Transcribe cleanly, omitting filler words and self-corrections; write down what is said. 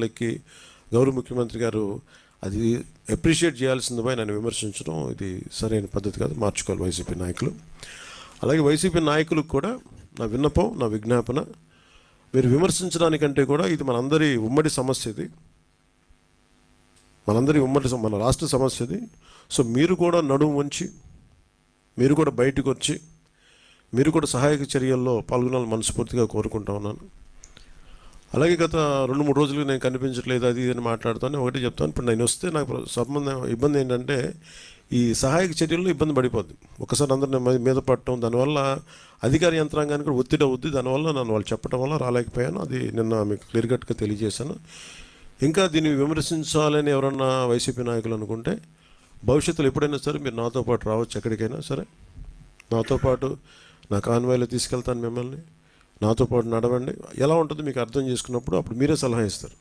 లెక్కి గౌరవ ముఖ్యమంత్రి గారు అది అప్రిషియేట్ చేయాల్సింది పోయి నన్ను విమర్శించడం ఇది సరైన పద్ధతి కాదు, మార్చుకోవాలి వైసీపీ నాయకులు. అలాగే వైసీపీ నాయకులకు కూడా నా విన్నపం, నా విజ్ఞాపన, మీరు విమర్శించడానికంటే కూడా ఇది మనందరి ఉమ్మడి సమస్య, ఇది మనందరి మన రాష్ట్ర సమస్య ఇది. సో మీరు కూడా నడుము వంచి, మీరు కూడా బయటకు వచ్చి, మీరు కూడా సహాయక చర్యల్లో పాల్గొనాలని మనస్ఫూర్తిగా కోరుకుంటా ఉన్నాను. అలాగే గత 2-3 రోజులు నేను కనిపించట్లేదు అది అని మాట్లాడుతాను. ఒకటి చెప్తాను, ఇప్పుడు నేను వస్తే నాకు ఇబ్బంది ఏంటంటే ఈ సహాయక చర్యల్లో ఇబ్బంది పడిపోద్ది. ఒకసారి అందరిని మీద పడటం, దానివల్ల అధికార యంత్రాంగానికి కూడా ఒత్తిడి అవుద్ది. దానివల్ల నన్ను వాళ్ళు చెప్పడం వల్ల రాలేకపోయాను. అది నిన్న మీకు క్లియర్ కట్గా తెలియజేశాను. ఇంకా దీన్ని విమర్శించాలని ఎవరన్నా వైసీపీ నాయకులు అనుకుంటే భవిష్యత్తులో ఎప్పుడైనా సరే మీరు నాతో పాటు రావచ్చు, ఎక్కడికైనా సరే నాతో పాటు నా కాన్వాయ్లో తీసుకెళ్తాను మిమ్మల్ని. నాతో పాటు నడవండి, ఎలా ఉంటుందో మీకు అర్థం చేసుకున్నప్పుడు అప్పుడు మీరే సలహా ఇస్తారు.